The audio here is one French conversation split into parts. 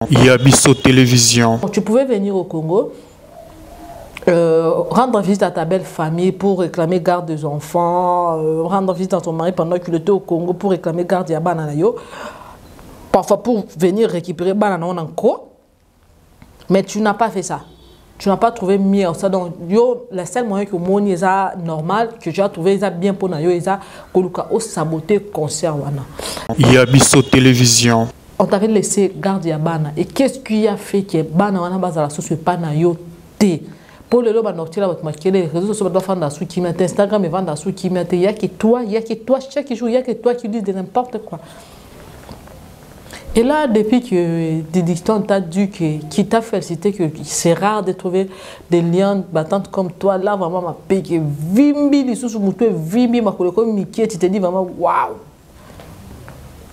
Yabiso Télévision. Tu pouvais venir au Congo, rendre visite à ta belle famille pour réclamer garde des enfants, rendre visite à ton mari pendant qu'il était au Congo pour réclamer garde à Bananayo, parfois pour venir récupérer Banana encore, mais tu n'as pas fait ça. Tu n'as pas trouvé mieux. Donc, le seul moyen que mon est normal, que j'ai trouvé bien pour nous, c'est que saboter concert. Yabiso Télévision. On t'avait laissé garde à Bana. Et qu'est-ce qui a fait que Bana wana bazala socio pas na yo te? Pour le loba noctila votre marqué les réseaux sociaux doivent vendre sous qui met Instagram et vendre sous qui met. Il y a que toi chaque jour il y a que toi qui dis de n'importe quoi. Et là, depuis que Didicton t'a dit qui t'a félicité que c'est rare de trouver des liens battantes comme toi, là vraiment ma paix que vimbi les sous moutou vimbi ma collègue comme Mickey, tu te dis vraiment waouh.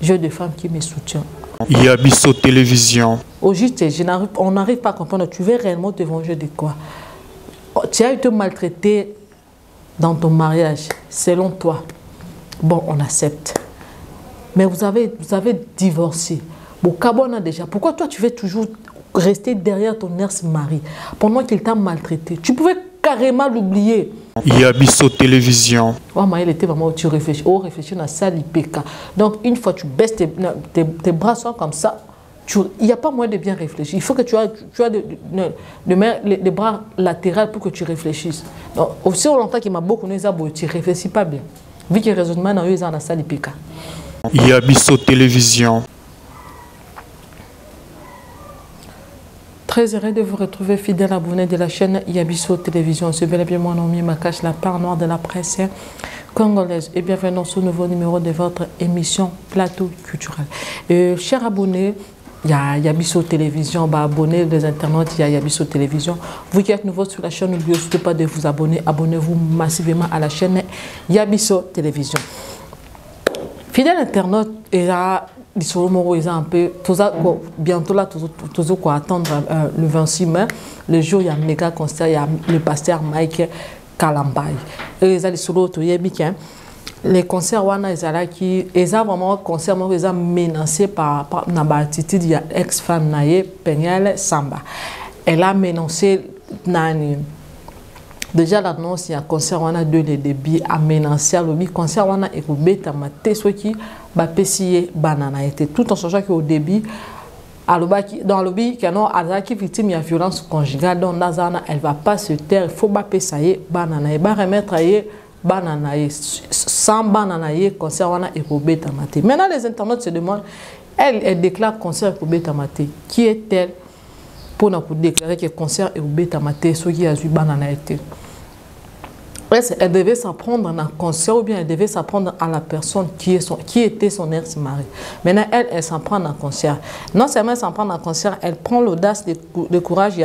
J'ai des femmes qui me soutiennent. Yabiso Télévision. Au juste, on n'arrive pas à comprendre. Tu veux réellement te venger de quoi? Tu as été maltraité dans ton mariage, selon toi. Bon, on accepte. Mais vous avez divorcé. Bon, Kabona déjà. Pourquoi toi, tu veux toujours rester derrière ton ex-mari pendant qu'il t'a maltraité? Tu pouvais carrément l'oublier. Yabiso Télévision. Oh, mais il était vraiment, tu réfléchis à ça, l'IPK. Donc, une fois que tu baisses tes bras sont comme ça, il n'y a pas moyen de bien réfléchir. Il faut que tu as les bras latéraux pour que tu réfléchisses. Donc, aussi longtemps qu'il m'a beaucoup donné ça, tu ne réfléchis pas bien. Vu que le raisonnement dans la salle IPK. Yabiso Télévision. Très heureux de vous retrouver, fidèle abonné de la chaîne Yabiso Télévision. C'est bel et bien mon nom, Makache, la part noire de la presse congolaise. Et bienvenue dans ce nouveau numéro de votre émission Plateau Culturel. Chers abonnés, il y a Yabiso Télévision, abonnez les internautes, il y a Yabiso Télévision. Vous qui êtes nouveau sur la chaîne, n'oubliez surtout pas de vous abonner. Abonnez-vous massivement à la chaîne Yabiso Télévision. Fidèle internaute, il y a un peu, bientôt là, toujours quoi attendre le 26 mai, le jour il y a un méga concert, il y a le pasteur Mike Kalambay. Et ils ont les concerts wana qui ils ont vraiment concert ils ont menacé par l'attitude il y a ex-femme naie Peniel Samba. Elle a menacé nani. Déjà l'annonce il y a concert wana de les débits a menacé à l'objet concert wana et au bêta maté soit qui ba pessier banana était tout en sachant qu'au début dans le lobby qui victime de violence conjugale donc Nazana elle va pas se taire il faut pas payer banana et va remettre banana sans banana concert wana et au bêta maté. Maintenant les internautes se demandent elle déclare concert au bêta maté qui est-elle pour nous déclarer que concert et au bêta maté ce qui a eu banana était. Elle devait s'en prendre à un concert ou bien elle devait s'en prendre à la personne qui était son ex-mari. Maintenant, elle s'en prend à un concert. Non seulement elle s'en prend à un concert, elle prend l'audace, le courage.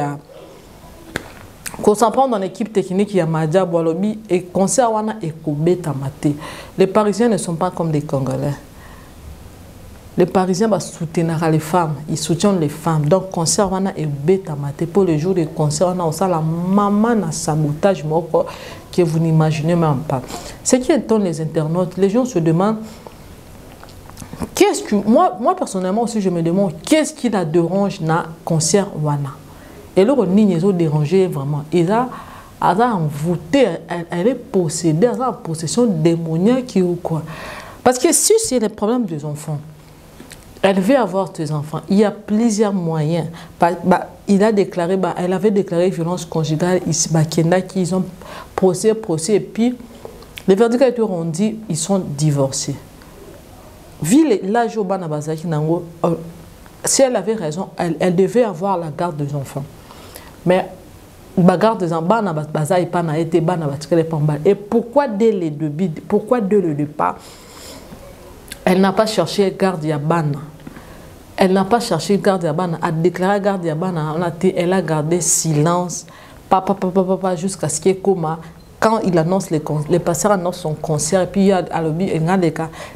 Qu'on s'en prend dans l'équipe technique, il y a Madia Boalobi et concert wana et Kobe Tamate. Les Parisiens ne sont pas comme des Congolais. Les Parisiens soutiennent les femmes, ils soutiennent les femmes. Donc, concert wana et bêta maté pour le jour des concerts, on a aussi la maman na sabotage que vous n'imaginez même pas. Ce qui étonne les internautes, les gens se demandent qu'est-ce que moi personnellement aussi je me demande qu'est-ce qui la dérange na concert wana. Et là on n'y est dérangé vraiment. Et là elle a envoûté, elle est possédée, elle est en possession démoniaque ou quoi. Parce que si c'est le problème des enfants. Elle veut avoir tes enfants. Il y a plusieurs moyens. Elle avait déclaré violence conjugale ici, qu'ils ont procès, et puis les verdicts ont été rendus, ils sont divorcés. Vu l'âge au si elle avait raison, elle devait avoir la garde des enfants. Mais la garde des enfants, et pourquoi dès le départ, elle n'a pas cherché garde Yabana. Elle n'a pas cherché garde Yabana, a déclaré garde Yabana, elle a gardé silence, papa, jusqu'à ce qu'il y ait coma. Quand il annonce les pasteurs annoncent son concert, et puis il y a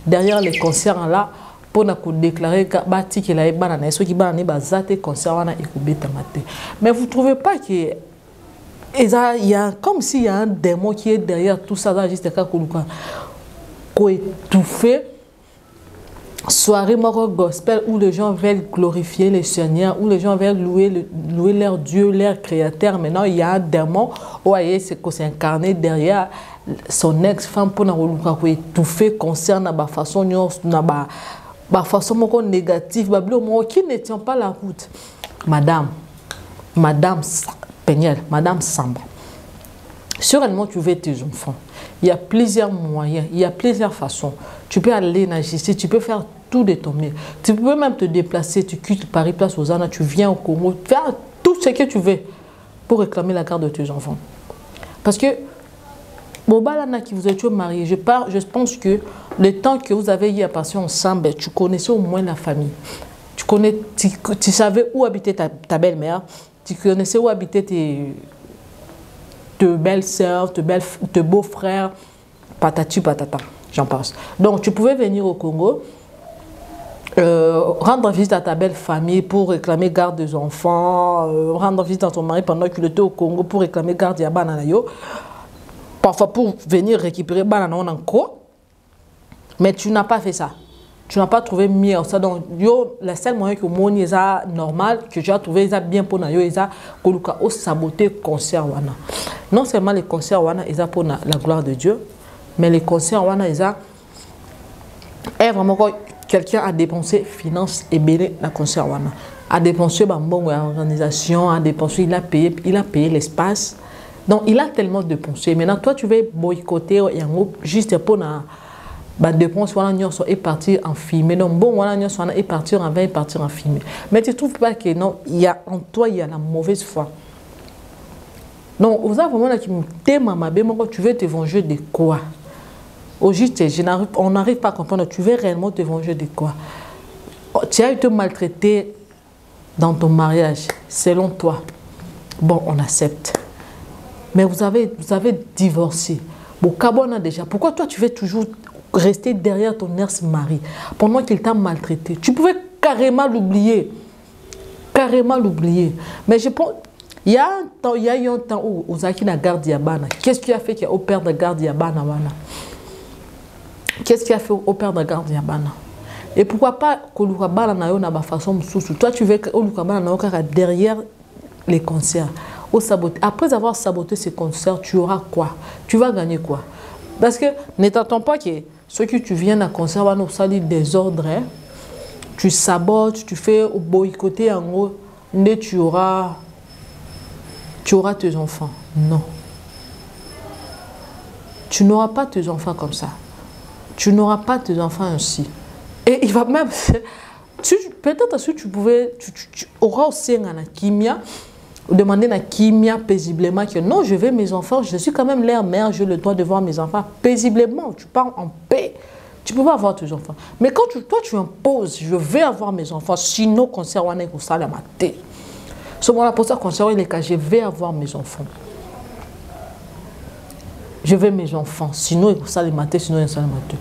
derrière les concerts là, pour déclarer qu'il a été banane, ceux qui banane bazate concert wana ekubeta maté. Mais vous ne trouvez pas que il y a comme s'il y a un démon qui est derrière tout ça, juste étouffé. soirée moro gospel où les gens veulent glorifier le Seigneur, où les gens veulent louer leur Dieu, leur créateur. Maintenant, il y a un démon où c'est incarné derrière son ex-femme pour étouffer concernant la façon négative, qui ne tient pas la route. Madame Peniel, Madame Samba, sûrement tu veux tes enfants. Il y a plusieurs moyens, il y a plusieurs façons. Tu peux aller en justice, tu peux faire tout de ton mieux. Tu peux même te déplacer, tu quittes Paris, place aux Anna, tu viens au Congo, faire tout ce que tu veux pour réclamer la garde de tes enfants. Parce que, Bobalana qui vous êtes mariés, je pense que le temps que vous avez eu à passer ensemble, tu connaissais au moins la famille. Tu savais où habitait ta belle-mère, tu connaissais où habitaient tes belles-sœurs, tes beaux-frères, patati patata, j'en passe. Donc tu pouvais venir au Congo, rendre visite à ta belle famille pour réclamer garde des enfants, rendre visite à ton mari pendant qu'il était au Congo pour réclamer garde à Bananayo, parfois pour venir récupérer Bananayo encore, mais tu n'as pas fait ça. Tu n'as pas trouvé mieux. Donc, le seul moyen que mon est normal, que j'ai trouvé bien pour nous, c'est saboter le concert. Non seulement les concerts, c'est pour la gloire de Dieu, mais les concerts, c'est vraiment quand quelqu'un a dépensé finances et béné le concert. A dépensé une bonne organisation, a dépensé, il a payé l'espace. Donc, il a tellement dépensé. Maintenant, toi, tu veux boycotter juste pour la dépense est parti en filmé. Donc, bon, est parti en vain, est parti en filmé. Mais tu ne trouves pas que non, en toi, il y a la mauvaise foi. Donc, vous avez vraiment qui me thème, tu veux te venger de quoi? Au juste, on n'arrive pas à comprendre. Tu veux réellement te venger de quoi? Tu as été maltraité dans ton mariage, selon toi. Bon, on accepte. Mais vous avez divorcé. Bon, Kabona déjà. Pourquoi toi, tu veux toujours rester derrière ton ex-mari pendant qu'il t'a maltraité? Tu pouvais carrément l'oublier. Carrément l'oublier. Mais je pense, il y a eu un temps où Ozaki n'a garde Yabana. Qu'est-ce qui a fait qu'il y a au père de garde Yabana? Qu'est-ce qui a fait au père de garde Yabana? Et pourquoi pas que l'Oukabana n'a pas façon sous. Toi, tu veux que l'Oukabana n'a pas derrière les concerts. Après avoir saboté ces concerts, tu auras quoi? Tu vas gagner quoi? Parce que ne t'attends pas que ceux que tu viens à concert vont nous salir des ordres. Hein? Tu sabotes, tu fais boycotter en gros, tu auras tes enfants. Non. Tu n'auras pas tes enfants comme ça. Tu n'auras pas tes enfants ainsi. Et il va même... Peut-être que tu pouvais... Tu auras aussi un kimia, demander à kimia paisiblement que non, je veux mes enfants, je suis quand même leur mère, j'ai le droit de voir mes enfants paisiblement. Tu parles en paix. Tu peux pas avoir tes enfants. Mais quand toi, tu imposes, je vais avoir mes enfants, sinon, concert, on est ça la maté. Ce moment-là, pour ça, concert, il est que je vais avoir mes enfants. Je veux mes enfants, sinon, il ça les mater, sinon, il ça les mater.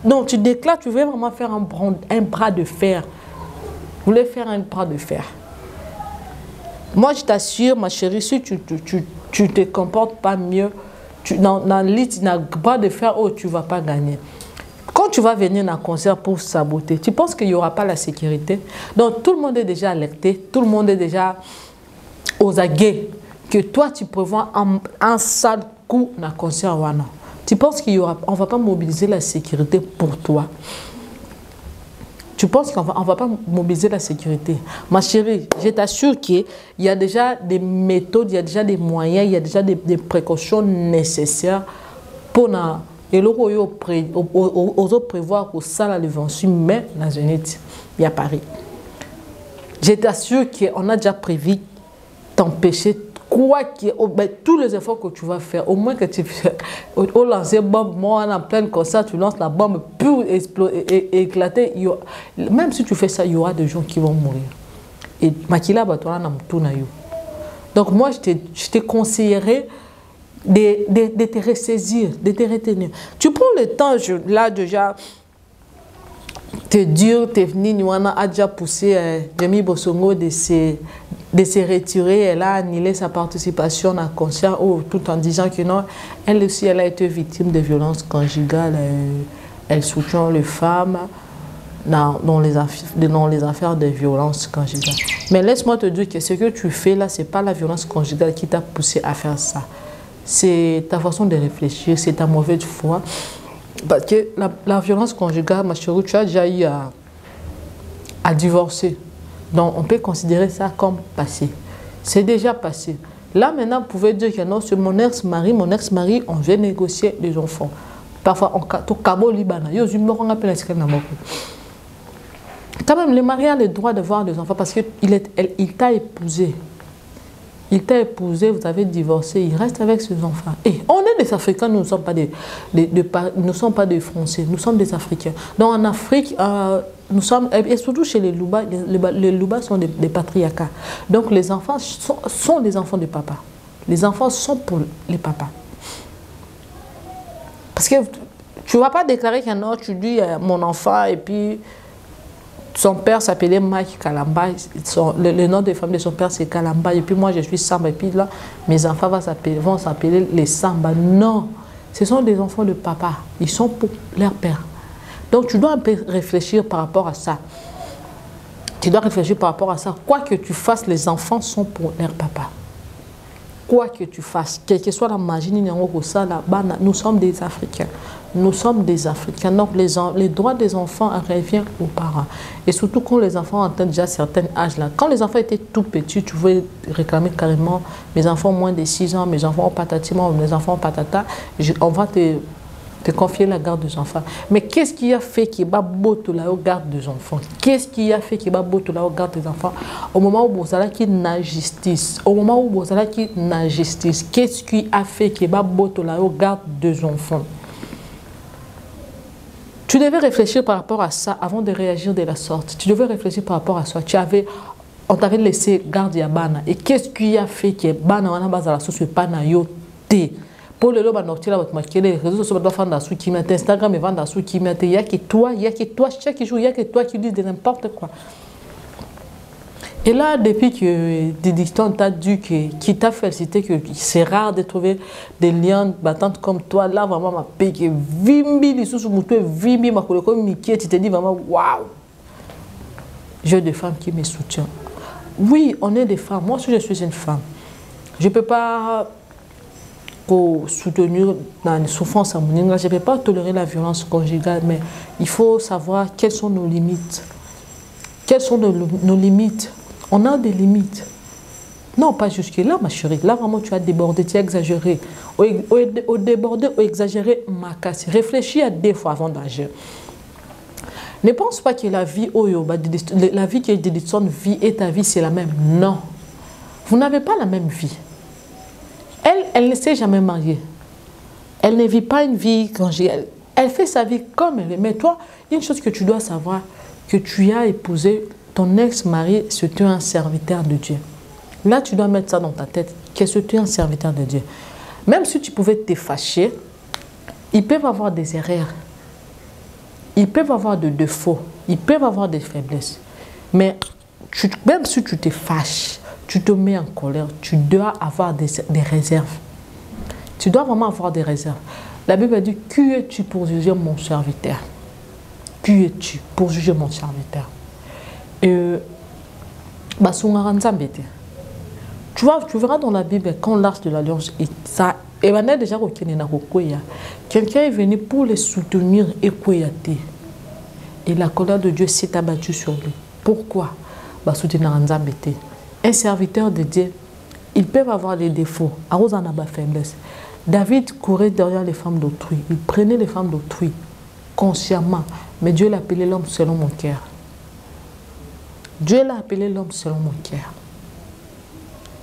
Donc, tu déclares, tu veux vraiment faire un bras de fer. Vous voulez faire un bras de fer. Moi, je t'assure, ma chérie, si tu te comportes pas mieux, dans le bras de fer, oh, tu ne vas pas gagner. Quand tu vas venir dans un concert pour saboter, tu penses qu'il n'y aura pas la sécurité? Donc, tout le monde est déjà alerté, tout le monde est déjà aux aguets. Que toi, tu prévois un sale coup dans un concert. Tu penses qu'on ne va pas mobiliser la sécurité pour toi? Tu penses qu'on ne va pas mobiliser la sécurité? Ma chérie, je t'assure qu'il y a déjà des méthodes, il y a déjà des moyens, il y a déjà des précautions nécessaires pour prévoir que ça, le 28 mai, dans Zénith, il y a Paris. Je t'assure qu'on a déjà prévu t'empêcher tous les efforts que tu vas faire, au moins que tu fais, au lancer bombe, moi en plein concert, tu lances la bombe pour éclater. Même si tu fais ça, il y aura des gens qui vont mourir. Et Makila Batouana n'a tout naïu. Donc moi, je te conseillerais de te ressaisir, de te retenir. Tu prends le temps, là déjà, te dire, te venir, nous a déjà poussé Demi Bosongo de se retirer. Elle a annulé sa participation à un concert tout en disant que non, elle aussi, elle a été victime de violences conjugales Elle soutient les femmes dans les affaires de violence conjugale. Mais laisse-moi te dire que ce que tu fais là, ce n'est pas la violence conjugale qui t'a poussé à faire ça. C'est ta façon de réfléchir, c'est ta mauvaise foi. Parce que la violence conjugale, ma chérie, tu as déjà eu à divorcer. Donc, on peut considérer ça comme passé. C'est déjà passé. Là, maintenant, vous pouvez dire que non, c'est mon ex-mari, on veut négocier les enfants. Parfois, on cabo Liban. Quand même, le mari a le droit de voir des enfants parce qu'il t'a épousé. Il t'a épousé, vous avez divorcé, il reste avec ses enfants. Et on est des Africains, nous ne sommes pas des Français, nous sommes des Africains. Donc en Afrique, nous sommes, et surtout chez les Louba, les Louba sont des patriarcats. Donc les enfants sont les enfants du papa. Les enfants sont pour les papas. Parce que tu ne vas pas déclarer qu'un autre, tu dis mon enfant et puis son père s'appelait Mike Kalamba, le nom de famille de son père c'est Kalamba, et puis moi je suis Samba, et puis là mes enfants vont s'appeler les Samba. Non, ce sont des enfants de papa, ils sont pour leur père. Donc tu dois un peu réfléchir par rapport à ça. Tu dois réfléchir par rapport à ça. Quoi que tu fasses, les enfants sont pour leur papa. Quoi que tu fasses, quelle que soit la magie, nous sommes des Africains. Nous sommes des Africains. Donc les droits des enfants reviennent aux parents. Et surtout quand les enfants atteignent déjà certains âges là. Quand les enfants étaient tout petits, tu veux réclamer carrément mes enfants moins de 6 ans, mes enfants ont patati, mes enfants ont patata, on va te confier la garde des enfants. Mais qu'est-ce qui a fait qu'il va botter la garde des enfants? Qu'est-ce qui a fait qu'il va botter la garde des enfants? Au moment où Bozala qui n'a justice, qu'est-ce qui a fait qu'il va botter la garde des enfants? Tu devais réfléchir par rapport à ça avant de réagir de la sorte. Tu devais réfléchir par rapport à ça. On t'avait laissé garde à Bana. Et qu'est-ce qui a fait que Bana wana bazala soso pas na yo te? Pour le loba noctila votre marqué les réseaux sociaux doivent faire sous qui met Instagram et vendre sous qui met. Il y a que toi chaque jour, il y a que toi qui dis de n'importe quoi. Et là, depuis que Didiston t'a dit qui t'a félicité que c'est rare de trouver des lions battantes comme toi, là vraiment ma paix que vimbi les sous moutou vimbi ma collègue comme Mickey, tu te dis vraiment waouh. J'ai des femmes qui me soutiennent. Oui, on est des femmes. Moi aussi je suis une femme. Je ne peux pas soutenir dans une souffrance amoureuses, je ne peux pas tolérer la violence conjugale, mais il faut savoir quelles sont nos limites. Quelles sont nos limites? On a des limites. Non, pas jusque-là, ma chérie. Là, vraiment, tu as débordé, tu as exagéré. Au débordé, au exagéré, ma casse. Réfléchis à 2 fois avant d'agir. Ne pense pas que la vie que Didiston vit et ta vie, c'est la même. Non. Vous n'avez pas la même vie. Elle ne s'est jamais mariée. Elle ne vit pas une vie conjugale. Elle fait sa vie comme elle est. Mais toi, une chose que tu dois savoir, que tu as épousé ton ex-mari, c'est un serviteur de Dieu. Là, tu dois mettre ça dans ta tête, que c'est un serviteur de Dieu. Même si tu pouvais te fâcher, ils peuvent avoir des erreurs. Ils peuvent avoir des défauts. Ils peuvent avoir des faiblesses. Mais même si tu te fâches, tu te mets en colère, tu dois avoir des réserves. Tu dois vraiment avoir des réserves. La Bible dit, qui es-tu pour juger mon serviteur? Qui es-tu pour juger mon serviteur? Tu verras dans la Bible, quand l'arche de l'alliance, quelqu'un est venu pour les soutenir et et la colère de Dieu s'est abattue sur lui. Pourquoi? Un serviteur de Dieu, ils peuvent avoir des défauts, faiblesse. David courait derrière les femmes d'autrui, il prenait les femmes d'autrui consciemment, mais Dieu l'appelait l'homme selon mon cœur. Dieu l'a appelé l'homme selon mon cœur.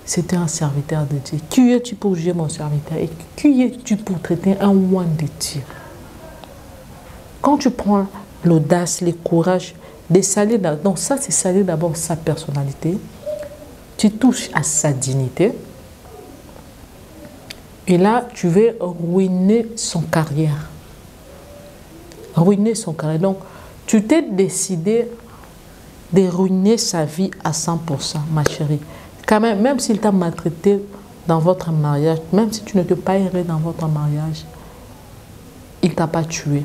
C'était un serviteur de Dieu. Qui es-tu pour juger mon serviteur? Et qui es-tu pour traiter un oin de Dieu? Quand tu prends l'audace, le courage de salir, donc ça c'est salir d'abord sa personnalité, tu touches à sa dignité, et là tu veux ruiner son carrière. Ruiner son carrière. Donc tu t'es décidé de ruiner sa vie à 100%, ma chérie. Quand même s'il t'a maltraité dans votre mariage, même si tu ne t'es pas erré dans votre mariage, il ne t'a pas tué.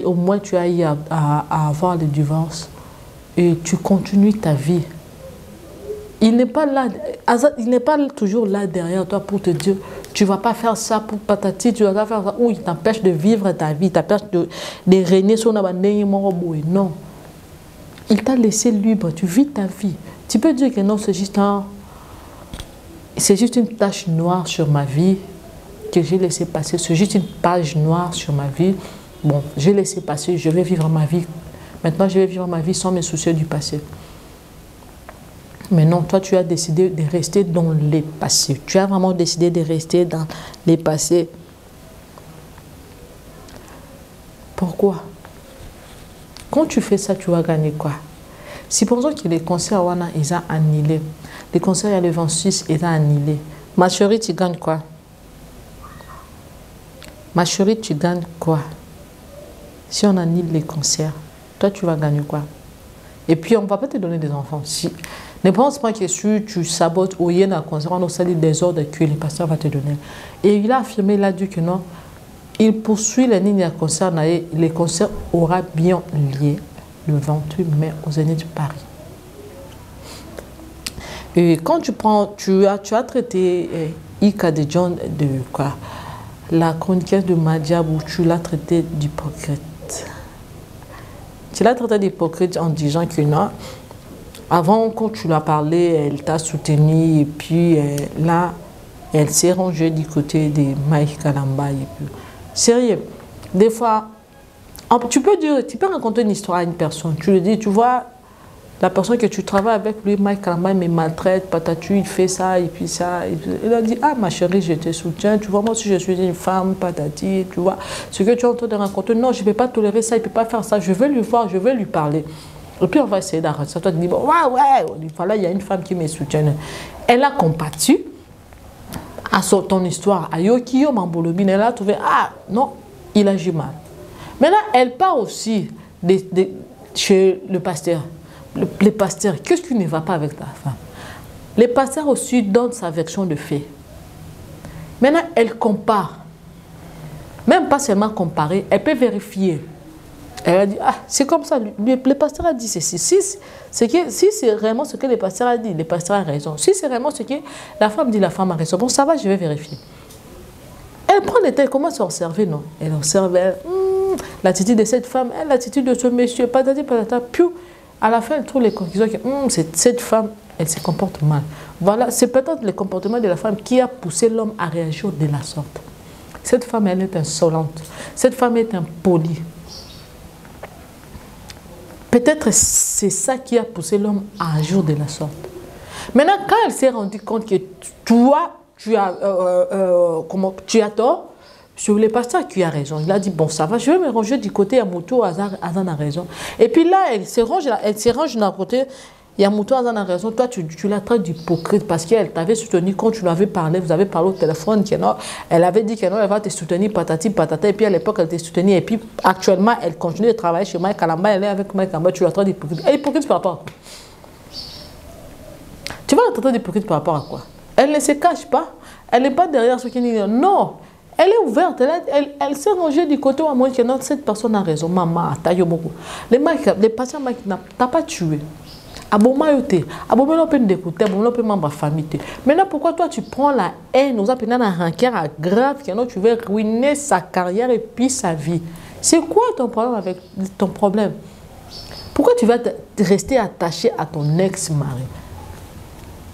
au moins tu as eu à avoir le divorce et tu continues ta vie. Il n'est pas là, il n'est pas toujours là derrière toi pour te dire tu ne vas pas faire ça pour patati, tu vas pas faire ça, ou il t'empêche de vivre ta vie, il t'empêche de régner sur la non. Il t'a laissé libre, tu vis ta vie. Tu peux dire que non, c'est juste une tache noire sur ma vie que j'ai laissé passer, c'est juste une page noire sur ma vie. Bon, j'ai laissé passer, je vais vivre ma vie. Maintenant, je vais vivre ma vie sans me soucier du passé. Mais non, toi, tu as décidé de rester dans les passés. Tu as vraiment décidé de rester dans les passés. Pourquoi? Quand tu fais ça, tu vas gagner quoi? Si pour exemple que les concerts, ils ont annulé. Les concerts, il y a le 26, ils ont annulé. Ma chérie, tu gagnes quoi? Ma chérie, tu gagnes quoi? Si on annule les concerts, toi, tu vas gagner quoi? Et puis, on ne va pas te donner des enfants. Si, ne pense pas que si tu sabotes ou il y a un concert, on a sali des ordres que le pasteur va te donner. Et il a affirmé, il a dit que non, il poursuit les lignes de concert. Les concerts aura bien lieu le 28 mai au Zénith de Paris. Et quand tu as traité Ika de John de quoi? La chroniqueuse de Madiab où tu l'as traité d'hypocrite. Tu l'as traité d'hypocrite en disant que non, avant quand tu l'as parlé, elle t'a soutenu et puis là, elle s'est rangée du côté de Mike Kalamba. Et puis, sérieux, des fois, tu peux raconter une histoire à une personne. Tu lui dis, tu vois, la personne que tu travailles avec lui, Mike Kalamba, il me maltraite, patatu, il fait ça, et puis ça. Et puis, il a dit, ah ma chérie, je te soutiens, tu vois, moi aussi je suis une femme, patati, tu vois. Ce que tu es en train de raconter, non, je ne vais pas tolérer ça, il ne peut pas faire ça, je veux lui voir, je veux lui parler. Et puis on va essayer d'arrêter ça. Toi, tu dis, bon, ouais, voilà, il y a une femme qui me soutient. Elle a compati à ton histoire, à Yokiyo Mambolobine, elle a trouvé, ah non, il agit mal. Maintenant, elle part aussi chez le pasteur. Les pasteurs, qu'est-ce qui ne va pas avec ta femme? Les pasteurs aussi donnent sa version de fait. Maintenant, elle compare. Même pas seulement comparer, elle peut vérifier. Elle a dit, ah, c'est comme ça, le pasteur a dit ceci. Si c'est vraiment ce que le pasteur a dit, le pasteur a raison. Si c'est vraiment ce que la femme dit, la femme a raison. Bon, ça va, je vais vérifier. Elle prend le temps, elle commence à observer, non? Elle observe l'attitude de cette femme, l'attitude de ce monsieur, patati, patata, puis à la fin, elle trouve les conclusions que cette femme, elle se comporte mal. Voilà, c'est peut-être le comportement de la femme qui a poussé l'homme à réagir de la sorte. Cette femme, elle est insolente. Cette femme est impolie. Peut-être c'est ça qui a poussé l'homme à agir de la sorte. Maintenant, quand elle s'est rendue compte que toi, tu as tort, sur le pasteur qui a raison. Il a dit, bon, ça va, je vais me ranger du côté Yamuto, Azan a raison. Et puis là, elle se range d'un côté, Yamuto, Azan a raison. Toi, tu la traites d'hypocrite parce qu'elle t'avait soutenu quand tu lui avais parlé, vous avez parlé au téléphone, elle avait dit que non, elle va te soutenir, patati, patata. Et puis à l'époque, elle t'a soutenu. Et puis actuellement, elle continue de travailler chez Mike Kalamba, elle est avec Mike Kalamba, tu la traites d'hypocrite. Elle est hypocrite par rapport à quoi? Tu vas la traiter d'hypocrite par rapport à quoi? Elle ne se cache pas, elle n'est pas derrière ce qui dit non. Elle est ouverte, elle s'est rangée du côté où à moi que non, cette personne a raison. Maman, taille beaucoup. Les patients t'as pas tué. Aboma yote, aboma l'on peut d'écouter, aboma l'on peut membre famille. Maintenant, pourquoi toi tu prends la haine, nous appelons la rancœur grave, que tu veux ruiner sa carrière et puis sa vie? C'est quoi ton problème avec ton problème? Pourquoi tu vas rester attaché à ton ex-mari?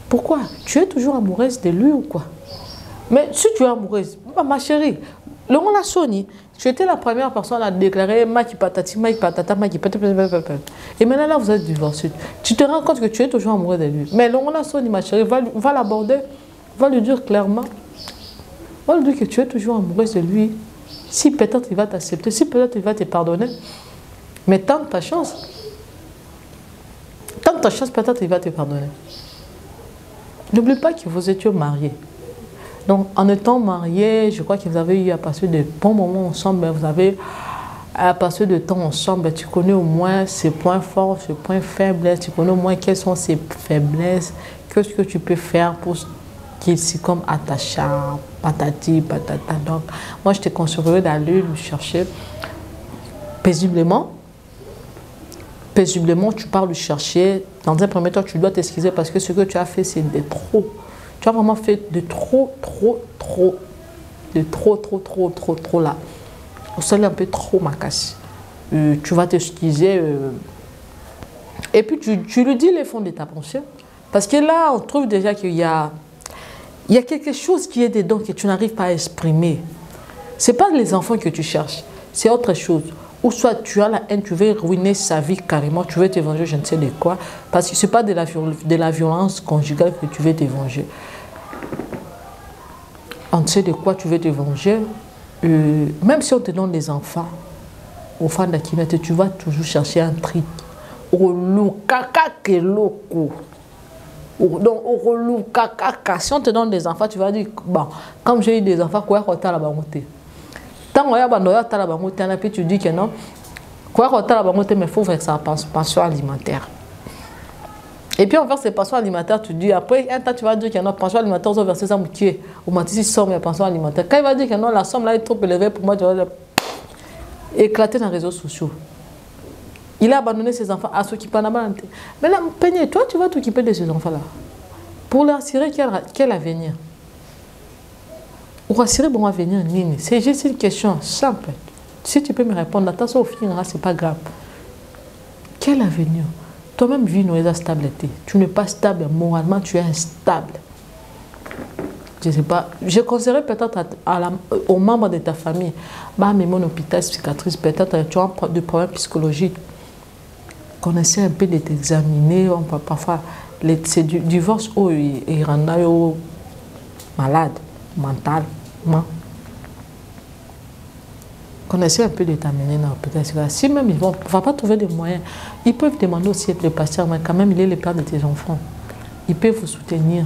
Pourquoi? Tu es toujours amoureuse de lui ou quoi? Mais si tu es amoureuse, ma chérie, le on l'a sonné. Tu étais la première personne à déclarer Maki patati, Maki patata, Maki patata. Et maintenant là, vous êtes divorcés. Tu te rends compte que tu es toujours amoureux de lui. Mais le on l'a sonné, ma chérie, va l'aborder, va lui dire clairement. Va lui dire que tu es toujours amoureuse de lui. Si peut-être il va t'accepter, si peut-être il va te pardonner. Mais tente ta chance. Tente ta chance, peut-être il va te pardonner. N'oublie pas que vous étiez mariés. Donc, en étant mariés, je crois que vous avez eu à passer de bons moments ensemble, vous avez à passer de temps ensemble, tu connais au moins ses points forts, ses points faibles, tu connais au moins quelles sont ses faiblesses, qu'est-ce que tu peux faire pour qu'il s'y comme attachant, patati, patata. Donc, moi, je te conseillerais d'aller le chercher. paisiblement. Paisiblement, tu pars le chercher. Dans un premier temps, tu dois t'excuser parce que ce que tu as fait, c'est de trop. Tu as vraiment fait de trop là. Au sol un peu trop macasse. Tu vas t'excuser. Et puis tu lui dis les fonds de ta pensée. Parce que là, on trouve déjà qu'il y a quelque chose qui est dedans que tu n'arrives pas à exprimer. Ce n'est pas les enfants que tu cherches, c'est autre chose. Ou soit tu as la haine, tu veux ruiner sa vie carrément, tu veux te venger, je ne sais de quoi. Parce que ce n'est pas de la violence conjugale que tu veux te venger. On sait de quoi tu veux te venger. Même si on te donne des enfants, aux fans d'Akinete, tu vas toujours chercher un truc. Si on te donne des enfants, tu vas dire, bon, comme j'ai eu des enfants, quoi qu'on t'a la bangoté. Tant qu'on y a la bangoté, puis tu dis que non, quoi qu'on t'a la bangoté, mais il faut faire sa pension alimentaire. Et puis on verse ses pensions alimentaires, tu dis, après un temps tu vas dire que non, pension alimentaire, on va verser ça moukier, ou matisi somme et pension alimentaire. Quand il va dire que non, la somme là est trop élevée pour moi, tu vas éclater dans les réseaux sociaux. Il a abandonné ses enfants à s'occuper de la banque. Mais là, Peigné, toi, tu vas t'occuper de ces enfants-là. Pour leur assurer quel avenir? Pour assurer bon avenir, Nini. C'est juste une question simple. Si tu peux me répondre, attention au finira, c'est pas grave. Quel avenir? Toi-même, vis une stabilité. Tu n'es pas stable moralement, tu es instable. Je ne sais pas. Je conseillerais peut-être aux membres de ta famille, bah, mais mon hôpital psychiatrique, peut-être tu as des problèmes psychologiques. Qu'on essaie un peu de t'examiner, parfois, c'est du divorce où il rend malade, mentalement. Qu'on essaie un peu de t'amener dans l'hôpital. Si même ils ne vont pas trouver des moyens, ils peuvent demander aussi d'être le pasteur, mais quand même, il est le père de tes enfants. Ils peuvent vous soutenir.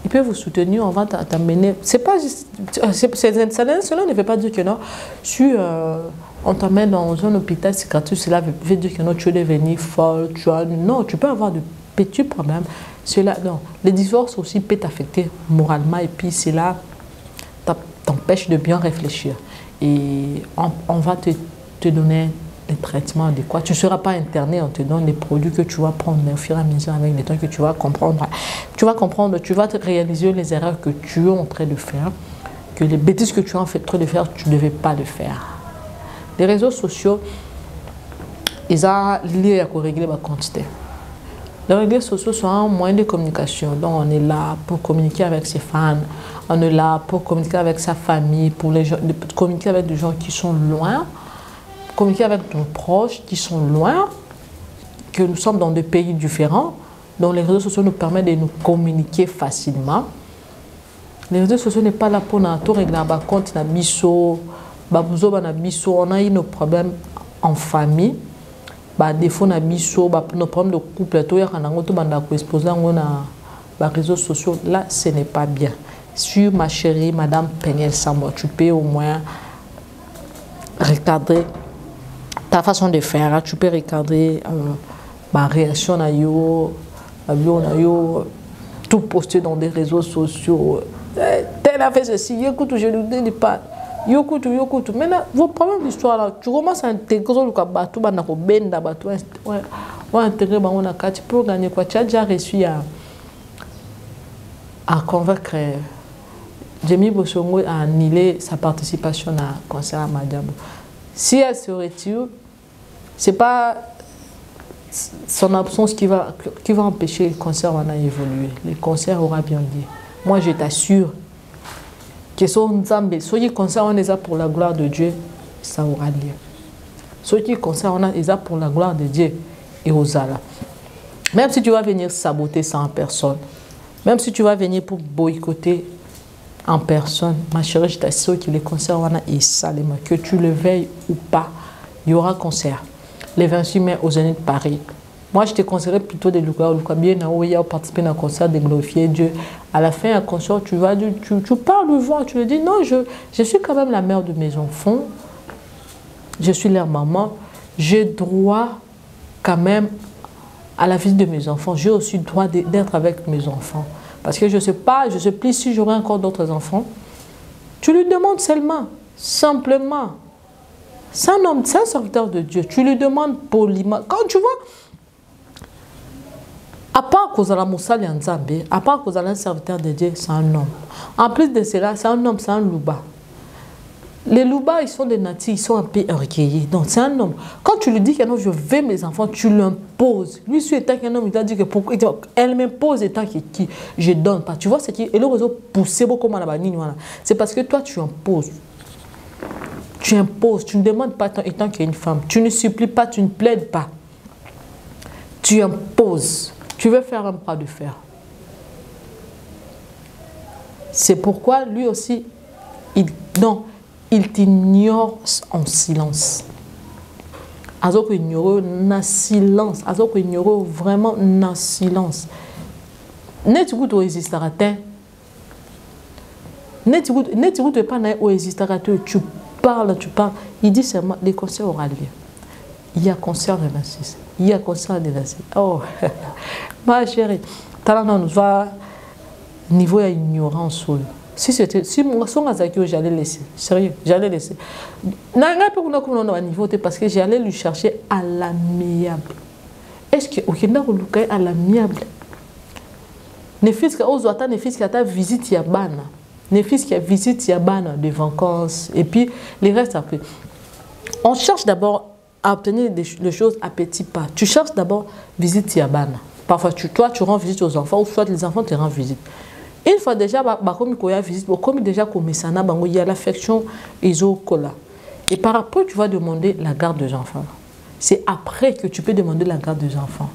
Ils peuvent vous soutenir, on va t'amener. C'est pas juste. Cela ne veut pas dire que non. Si on t'emmène dans un hôpital psychiatrique, cela veut dire que non, tu es devenu folle. Non, tu peux avoir de petits problèmes. Cela, non. Les divorces aussi peuvent t'affecter moralement et puis cela t'empêche de bien réfléchir. Et on va te donner des traitements adéquats. Tu ne seras pas interné, on te donne des produits que tu vas prendre au fur et à mesure avec le temps que tu vas comprendre. Tu vas te réaliser les erreurs que tu es en train de faire, que les bêtises que tu es en train de faire, tu ne devais pas le faire. Les réseaux sociaux, ils ont lié à régler la quantité. Les réseaux sociaux sont un moyen de communication. Donc on est là pour communiquer avec ses fans, on est là pour communiquer avec sa famille, pour communiquer avec des gens qui sont loin, communiquer avec nos proches qui sont loin, que nous sommes dans des pays différents. Donc les réseaux sociaux nous permettent de nous communiquer facilement. Les réseaux sociaux n'est pas là pour nous régler un compte, on a eu nos problèmes en famille. Des fois, nos problèmes de couple, les réseaux sociaux, là, ce n'est pas bien. Sur ma chérie, Madame Peniel Sambo, tu peux au moins regarder ta façon de faire. Tu peux regarder ma réaction à yo, tout poster dans des réseaux sociaux. Tel a fait ceci, écoute, je ne dis pas. Yokutu. Maintenant, vos problèmes d'histoire là, tu commences à intégrer le bateau, tu peux gagner quoi? Tu as déjà réussi à convaincre Jamie Bossongo à annuler sa participation à concert à Madiabo. Si elle se retire, c'est pas son absence qui va empêcher le concert à évoluer. Le concert aura bien lieu. Moi, je t'assure que ceux qui concernent les pour la gloire de Dieu, ça aura lieu. Ceux qui concernent les pour la gloire de Dieu et aux Allah. Même si tu vas venir saboter ça en personne, même si tu vas venir pour boycotter en personne, ma chérie, je t'assure que les concerts et salement, que tu le veilles ou pas, il y aura concert. Les 28 mai au Zénith de Paris. Moi, je te conseillerais plutôt de bien participer à un concert, de glorifier Dieu. À la fin, un concert, tu parles devant, tu lui dis non, je suis quand même la mère de mes enfants, je suis leur maman, j'ai droit quand même à la vie de mes enfants, j'ai aussi le droit d'être avec mes enfants. Parce que je ne sais pas, je ne sais plus si j'aurai encore d'autres enfants. Tu lui demandes seulement, simplement. C'est un homme, c'est un serviteur de Dieu. Tu lui demandes poliment. Quand tu vois, à part cause de la Moussali en Zambie, à part cause de un serviteur de Dieu, c'est un homme. En plus de cela, c'est un homme, c'est un louba. Les loubas, ils sont des natifs, ils sont un peu orgueilleux. Donc, c'est un homme. Quand tu lui dis qu'un homme, je veux mes enfants, tu l'imposes. Lui, si étant qu'un homme, il t'a dit que pourquoi. Elle m'impose étant que qui je donne pas. Tu vois, c'est qui. Et le réseau poussé beaucoup comme la c'est parce que toi, tu imposes. Tu imposes. Tu ne demandes pas étant qu'il y a une femme. Tu ne supplies pas, tu ne plaides pas. Tu imposes. Tu veux faire un bras de fer. C'est pourquoi lui aussi, il t'ignore en silence. Alors qu'il ignore en silence. Alors qu'il ignore vraiment en silence. N'est-ce que tu existeras? N'est-ce que tu pas existeras? Tu parles. Il dit seulement, les concerts aura lieu. Il y a concert de 26. Il y a concert de 26. Oh, ma chérie, talent nous va niveau ignorance. Si mon son j'allais laisser. Sérieux, j'allais laisser. Parce que j'allais lui chercher à l'amiable. Est-ce que au Kenya à l'amiable? Ne fils qui a ta visite yabana. Ne fils qui a visite yabana de vacances. Et puis les restes après. On cherche d'abord à obtenir les choses à petits pas. Tu cherches d'abord visite yabana. Parfois toi tu rends visite aux enfants ou soit les enfants te rendent visite. Une fois déjà, comme il y a visite, comme déjà il y a l'affection et par après, tu vas demander la garde des enfants. C'est après que tu peux demander la garde des enfants.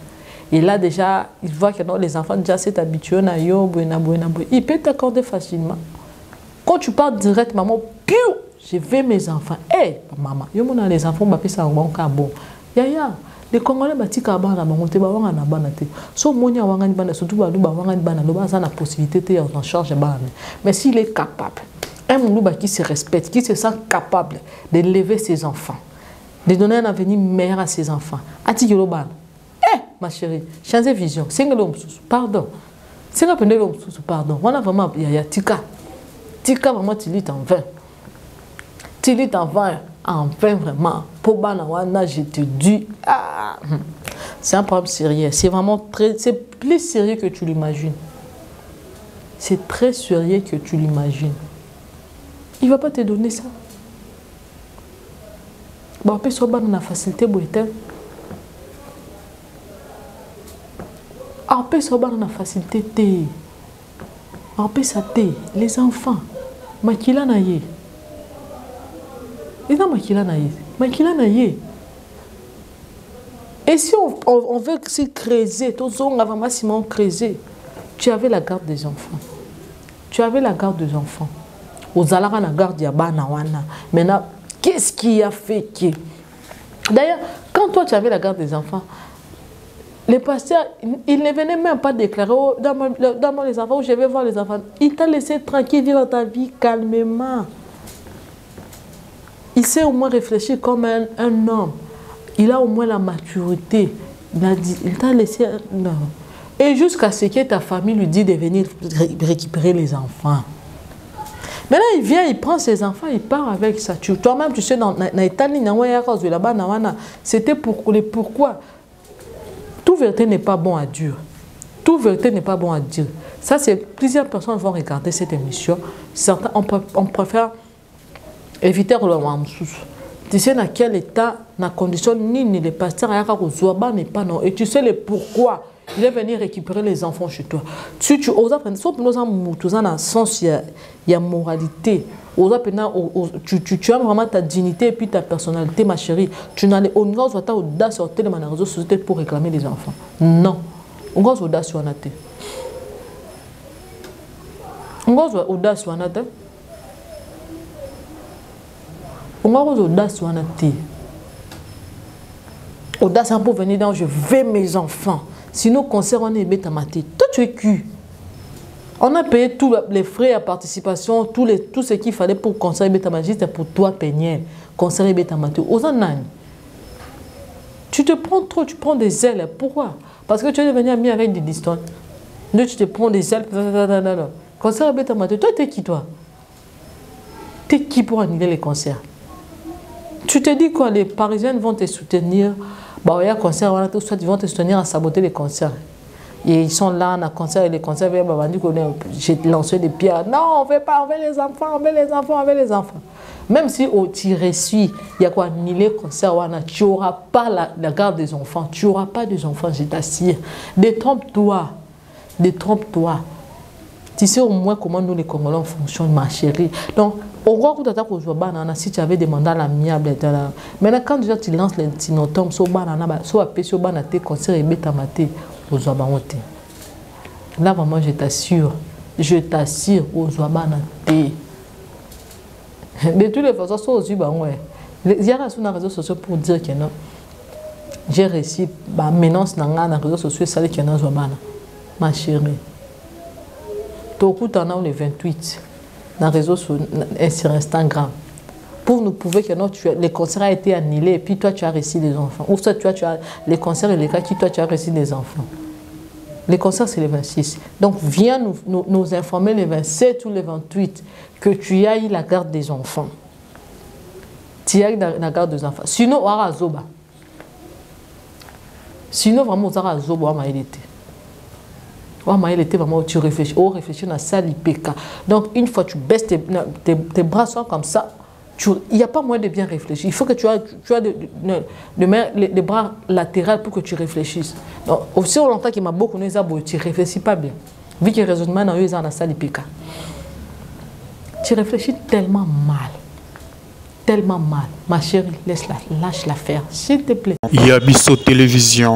Et là déjà, il voit que les enfants déjà s'est habitués à yo, il peut t'accorder facilement. Quand tu parles direct, maman, je vais mes enfants. Hé, maman, les enfants, ça bon. Yaya. Les Congolais batika abana bangote ba wanga na bana te. So monia wanga ni bana surtout ba luba wanga ni bana loba ça na possibilité en charge bana. Mais s'il est capable, un moulouba qui se respecte, qui se sent capable d'élever ses enfants, de donner un avenir meilleur à ses enfants. Ati yoloba. Eh ma chérie, changer vision. Singelo msusu, pardon. Singa pendelo msusu, pardon. Wana vraiment ya tika. Tika vraiment tilit en 20. Tilit en 20. Enfin, vraiment, pour Banawana, je te dis, c'est un problème sérieux. C'est vraiment c'est plus sérieux que tu l'imagines. C'est très sérieux que tu l'imagines. Il ne va pas te donner ça. Bon, après, soit dans la facilité, après, soit dans la facilité, après, ça les enfants, makila na ye. Et si on veut se creuser, tu avais la garde des enfants. Tu avais la garde des enfants. Aux alara la garde yabana wana. Maintenant, qu'est-ce qui a fait que? D'ailleurs, quand toi tu avais la garde des enfants, les pasteurs, ils ne venaient même pas déclarer dans les enfants où je vais voir les enfants. Il t'a laissé tranquille vivre ta vie calmement. Il sait au moins réfléchir comme un homme. Il a au moins la maturité. Il t'a laissé... Non. Et jusqu'à ce que ta famille lui dit de venir récupérer les enfants. Maintenant, il vient, il prend ses enfants, il part avec ça. Toi-même, tu sais, dans l'Italie, c'était pour les pourquoi. Toute vérité n'est pas bon à dire. Toute vérité n'est pas bon à dire. Ça, c'est plusieurs personnes vont regarder cette émission. Certains, on préfère... éviter le mamsous. Tu sais dans quel état, dans condition ni les pasteurs n'est pas non. Et tu sais le pourquoi il est venu récupérer les enfants chez toi. Si tu oses apprendre, sauf nous en sens il y a moralité. Tu as vraiment ta dignité et puis ta personnalité, ma chérie. Tu n'as pas audace sur les réseaux sociaux pour réclamer les enfants. Non. On a audace sur la tête. On a audace sur la tête. On a audace sur la tête. Audace pour venir dans je vais mes enfants. Sinon, concert, on est bête à mater. Toi, tu es cul. On a payé tous les frais à participation, tout ce qu'il fallait pour concert bête à mater. C'était pour toi, Peignel. Concert bête à mater. Aux ananes. Tu te prends trop, tu prends des ailes. Pourquoi? Parce que tu es devenu ami avec des distances. Là, tu te prends des ailes. Concert bête à mater. Toi, t'es qui, toi? T'es qui pour annuler les concerts? Tu te dis quoi? Les Parisiennes vont te soutenir. Bah, il y a un concert, soit ils vont te soutenir à saboter les concerts. Et ils sont là, on a concert, et les concerts, j'ai lancé des pierres. Non, on ne veut pas, on veut les enfants, on veut les enfants, on veut les enfants. Même si tu reçus, il y a quoi, annuler le concert, tu n'auras pas la garde des enfants, tu n'auras pas des enfants, je t'assure. Détrompe-toi, détrompe-toi. Tu sais au moins comment nous les Congolais fonctionnent, ma chérie. Donc, au roi, si tu avais des mandats l'amiable, maintenant quand déjà tu lances les tinotomes, soit tes concerts et bétamaté, là vraiment je t'assure, aux Ouabanate. De toutes les façons, soit aux Ubanoué. Il y a sur les réseaux sociaux pour dire que non. J'ai réussi, menace dans les réseaux sociaux, ça dit qu'il y a un ma chérie. Tout en a le 28 dans les réseaux sur Instagram pour nous prouver que non, les concerts ont été annulés et puis toi tu as réussi les enfants. Ou soit tu as les concerts et les cas qui toi tu as réussi les enfants. Les concerts c'est le 26. Donc viens nous informer les 27 ou les 28 que tu as eu la garde des enfants. Tu as eu la garde des enfants. Sinon, on aura Zoba. Sinon, vraiment, on aura Zoba, on a été. Il était vraiment, tu réfléchis, à ça, l'IPK. Donc, une fois que tu baisses tes bras sont comme ça, il n'y a pas moyen de bien réfléchir. Il faut que tu as les bras latéraux pour que tu réfléchisses. Donc, aussi longtemps qu'il m'a beaucoup donné ça, tu ne réfléchis pas bien. Vu que le raisonnement est dans la salle l'IPK. Tu réfléchis tellement mal. Tellement mal. Ma chérie, laisse-la, lâche-la faire, s'il te plaît. Yabiso Télévision.